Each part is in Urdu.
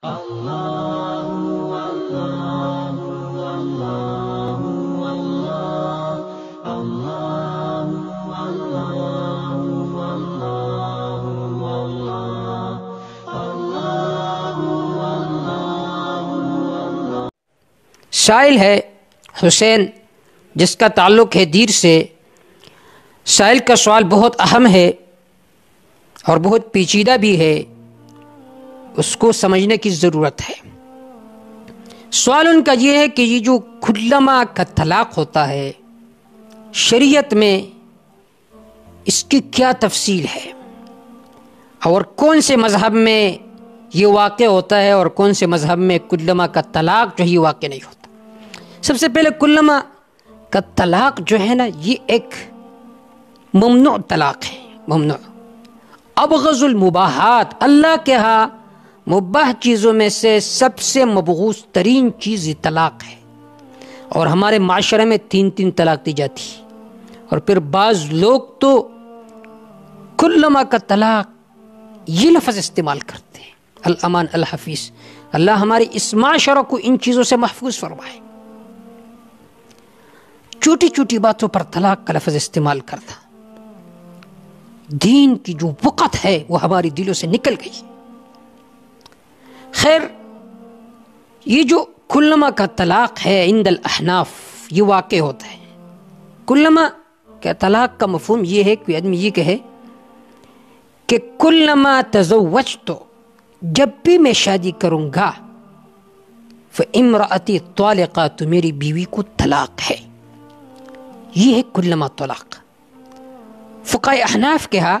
سائل ہے حسین، جس کا تعلق ہے دیر سے۔ سائل کا سوال بہت اہم ہے اور بہت پیچیدہ بھی ہے، اس کو سمجھنے کی ضرورت ہے۔ سوال ان کا یہ ہے کہ یہ جو کلمہ کا طلاق ہوتا ہے شریعت میں، اس کی کیا تفصیل ہے، اور کون سے مذہب میں یہ واقع ہوتا ہے اور کون سے مذہب میں کلمہ کا طلاق جو ہے یہ واقع نہیں ہوتا۔ سب سے پہلے کلمہ کا طلاق جو ہے نا، یہ ایک ممنوع طلاق ہے، ممنوع۔ ابغض المباحات، اللہ کے ہاں مباح چیزوں میں سے سب سے مبغوض ترین چیز یہ طلاق ہے، اور ہمارے معاشرے میں 3 طلاق دی جاتی ہے۔ اور پھر بعض لوگ تو کلمہ کا طلاق یہ لفظ استعمال کرتے ہیں، الامان الحفیظ۔ اللہ ہمارے اس معاشرے کو ان چیزوں سے محفوظ فرمائے۔ چھوٹی چھوٹی باتوں پر طلاق کا لفظ استعمال کرنا، دین کی جو وقت ہے وہ ہماری دلوں سے نکل گئی۔ خیر، یہ جو کلمہ کا طلاق ہے عند الاحناف یہ واقع ہوتا ہے۔ کلمہ کا طلاق کا مفہوم یہ ہے کہ آدمی یہ کہے کہ کلمہ تزوجت، جب بھی میں شادی کروں گا، فامرأتی طالقہ، تو میری بیوی کو طلاق ہے۔ یہ ہے کلمہ طلاق۔ فقہاء احناف کے ہاں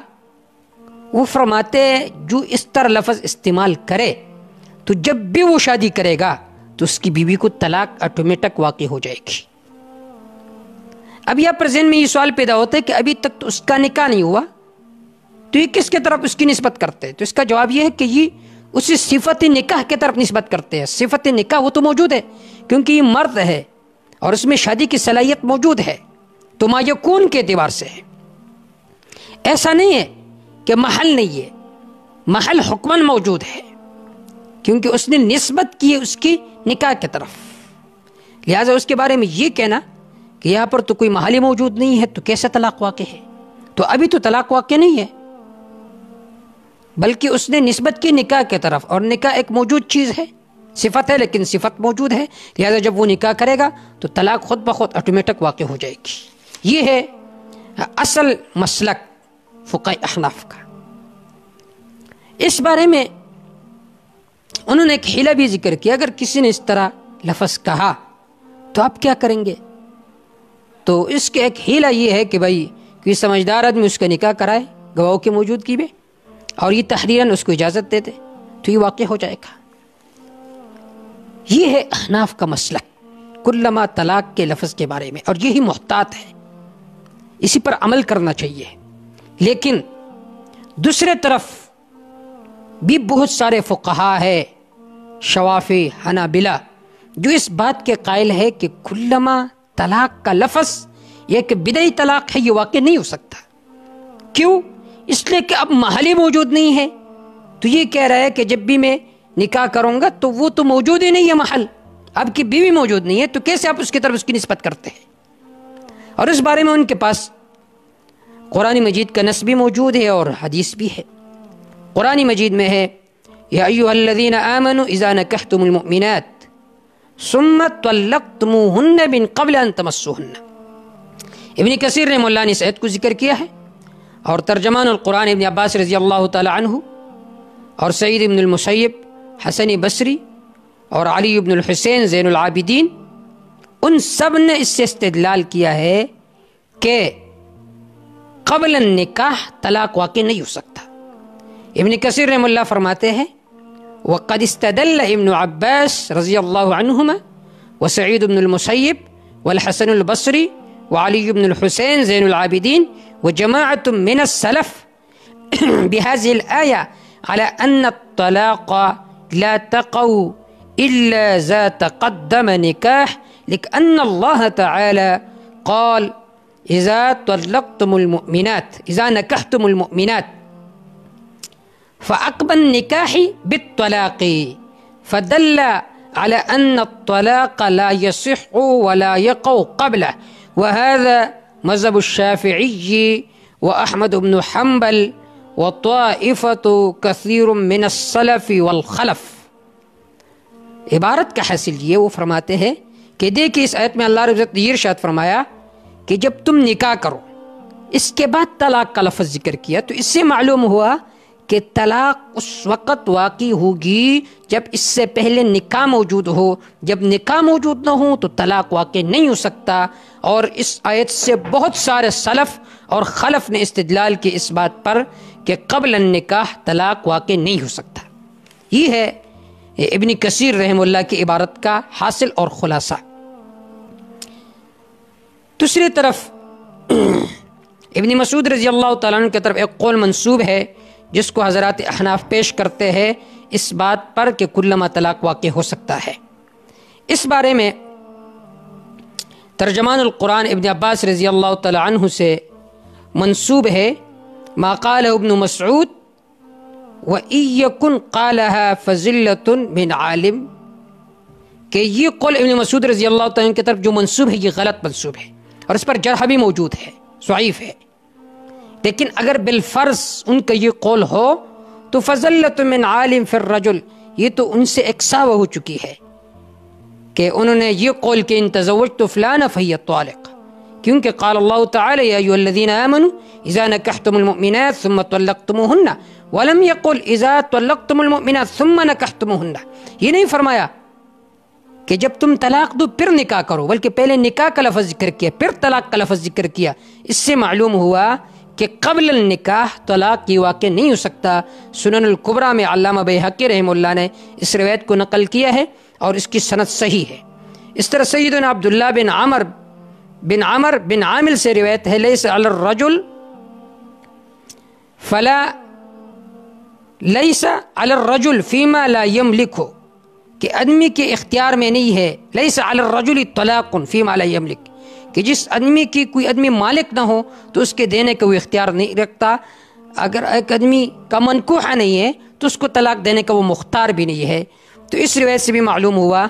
وہ فرماتے ہیں جو اس طرح لفظ استعمال کرے تو جب بھی وہ شادی کرے گا تو اس کی بیوی کو طلاق آٹومیٹک واقع ہو جائے گی۔ اب یہاں پر ذہن میں یہ سوال پیدا ہوتا ہے کہ ابھی تک تو اس کا نکاح نہیں ہوا، تو یہ کس کے طرف اس کی نسبت کرتے ہیں؟ تو اس کا جواب یہ ہے کہ یہ اسی صفت نکاح کے طرف نسبت کرتے ہیں۔ صفت نکاح وہ تو موجود ہے کیونکہ یہ مرد ہے اور اس میں شادی کی صلاحیت موجود ہے، تو ما یکون کے اعتبار سے ہے۔ ایسا نہیں ہے کہ محل نہیں ہے، محل حکماً موجود ہے کیونکہ اس نے نسبت کی ہے اس کی نکاح کی طرف، لہٰذا اس کے بارے میں یہ کہنا کہ یہاں پر تو کوئی محل موجود نہیں ہے تو کیسے طلاق واقع ہے؟ تو ابھی تو طلاق واقع نہیں ہے، بلکہ اس نے نسبت کی نکاح کی طرف، اور نکاح ایک موجود چیز ہے، صفت ہے لیکن صفت موجود ہے، لہٰذا جب وہ نکاح کرے گا تو طلاق خود بخود آٹومیٹک واقع ہو جائے گی۔ یہ ہے اصل مسلک فقہاء احناف کا۔ اس بارے میں انہوں نے ایک حیلہ بھی ذکر کیا، اگر کسی نے اس طرح لفظ کہا تو آپ کیا کریں گے؟ تو اس کے ایک حیلہ یہ ہے کہ بھائی کوئی سمجھدار آدمی اس کا نکاح کرائے گواہوں کی موجودگی میں، اور یہ تحریراً اس کو اجازت دے دے تو یہ واقع ہو جائے گا۔ یہ ہے احناف کا مسلک کلمہ طلاق کے لفظ کے بارے میں، اور یہی محتاط ہے، اسی پر عمل کرنا چاہیے۔ لیکن دوسرے طرف بھی بہت سارے فقہا ہے، شوافی، حنابلہ، جو اس بات کے قائل ہے کہ کلمہ طلاق کا لفظ یہ کہ بدعی طلاق ہے، یہ واقع نہیں ہو سکتا۔ کیوں؟ اس لیے کہ اب محل موجود نہیں ہے، تو یہ کہہ رہا ہے کہ جب بھی میں نکاح کروں گا تو وہ تو موجود ہی نہیں ہے، محل اب کی بیوی موجود نہیں ہے، تو کیسے آپ اس کی طرف اس کی نسبت کرتے ہیں؟ اور اس بارے میں ان کے پاس قرآن مجید کا نص بھی موجود ہے اور حدیث بھی ہے۔ قرآن مجید میں ہے یا ایھا الذین آمنوا اذا نکحتم المؤمنات ثم طلقتموہن من قبل ان تمسوہن۔ ابن کثیر رحمہ اللہ نے اس آیت کو ذکر کیا ہے، اور ترجمان القرآن ابن عباس رضی اللہ تعالی عنہ اور سعید بن المسیب، حسن بصری اور علی بن الحسین زین العابدین، ان سب نے اس سے استدلال کیا ہے کہ قبل النکاح طلاق واقع نہیں ہو سکتا۔ ابن کثیر رحمہ اللہ فرماتے ہیں وقد استدل ابن عباس رضی اللہ عنہما وسعید بن المسیب والحسن البصری وعلی بن الحسین زین العابدین وجماعة من السلف بهذه الآية على أن الطلاق لا تقع إلا إذا تقدم نكاح، لأن الله تعالى قال إذا طلقتم المؤمنات، إذا نكحتم المؤمنات فعقب النكاح بالطلاق فدل على أن الطلاق لا يصح ولا يقع قبله وهذا مذهب الشافعي وأحمد بن حنبل وطائفة كثير من السلف والخلف. عبارت کا حاصل یہ وہ فرماتے ہیں کہ دیکھیں اس آیت میں اللہ رب العزت نے یہ ارشاد فرمایا کہ جب تم نکاح کرو اس کے بعد طلاق کا لفظ ذکر کیا، تو اس سے معلوم ہوا کہ طلاق اس وقت واقع ہوگی جب اس سے پہلے نکاح موجود ہو. جب نکاح موجود نہ ہو تو طلاق واقع نہیں ہو سکتا. اور اس آیت سے بہت سارے سلف اور خلف نے استدلال کی اس بات پر کہ قبل النکاح طلاق واقع نہیں ہو سکتا. یہ ہے ابن کثیر رحمہ اللہ کی عبارت کا حاصل اور خلاصہ. دوسری طرف ابن مسعود رضی اللہ تعالیٰ عنہ کی طرف ایک قول منسوب ہے جس کو حضرات احناف پیش کرتے ہیں اس بات پر کہ کلما طلاق واقع ہو سکتا ہے. اس بارے میں ترجمان القرآن ابن عباس رضی اللہ تعالیٰ عنہ سے منسوب ہے ما قالہ ابن مسعود وَإِن يَكُنْ قَالَهَا فَزِلَّةٌ مِنْ عَالِمٍ، کہ یہ قول ابن مسعود رضی اللہ تعالیٰ عنہ کی طرف جو منسوب ہے یہ غلط منسوب ہے اور اس پر جرح بھی موجود ہے، ضعیف ہے. لیکن اگر بالفرض ان کا یہ قول ہو تو فضلۃ من عالم فی الرجل، یہ تو ان سے اکساوہ ہو چکی ہے کہ انہوں نے یہ قول کہ ان تزوجت فلانا فہی طالق، کیونکہ قال اللہ تعالی یا ایھا الذین آمنوا اذا نکحتم المؤمنات ثم طلقتموہن ولم یقل اذا طلقتم المؤمنات ثم نکحتموہن. یہ نہیں فرمایا کہ جب تم طلاق دو پھر نکاح کرو، بلکہ پہلے نکاح کا لفظ ذکر کیا پھر طلاق کا لفظ ذکر کیا. اس سے معلوم ہوا کہ قبل النکاح طلاق کی واقع نہیں ہو سکتا. سنن الکبریٰ میں علامہ بیہقی رحمہ اللہ نے اس روایت کو نقل کیا ہے اور اس کی سند صحیح ہے. اس طرح سیدنا عبداللہ بن عمر بن عامل سے روایت ہے لیس علی الرجل فیما لا یملک، کہ آدمی کے اختیار میں نہیں ہے لیس علی الرجل طلاق فیما لا یملک، کہ جس آدمی کی کوئی آدمی مالک نہ ہو تو اس کے دینے کا وہ اختیار نہیں رکھتا. اگر ایک آدمی کا منکوحہ نہیں ہے تو اس کو طلاق دینے کا وہ مختار بھی نہیں ہے. تو اس روایت سے بھی معلوم ہوا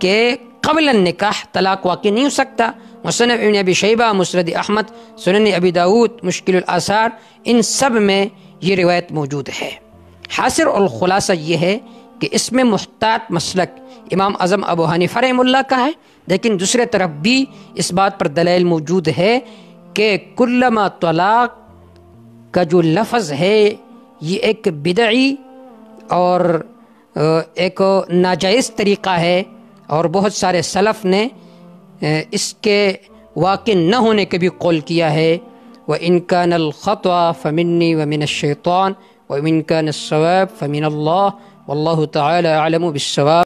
کہ قبل النکاح طلاق واقع نہیں ہو سکتا. مصنف ابن ابی شیبہ، مسند احمد، سنن ابی داود، مشکل الآثار، ان سب میں یہ روایت موجود ہے. حاصل اور خلاصہ یہ ہے کہ اس میں محتاط مسلک امام اعظم ابو حنیفہ رحمہ اللہ کا ہے، لیکن دوسرے طرف بھی اس بات پر دلائل موجود ہے کہ کلما طلاق کا جو لفظ ہے یہ ایک بدعی اور ایک ناجائز طریقہ ہے، اور بہت سارے سلف نے اس کے واقع نہ ہونے کے بھی قول کیا ہے. وَإِن كَانَ الْخَطْأُ فَمِنِّي وَمِنَ الشَّيْطَانِ وَإِن كَانَ الصَّوَابُ فَمِنَ اللَّهِ وَاللَّهُ تَعَالَى أَعْلَمُ بِالصَّوَابِ.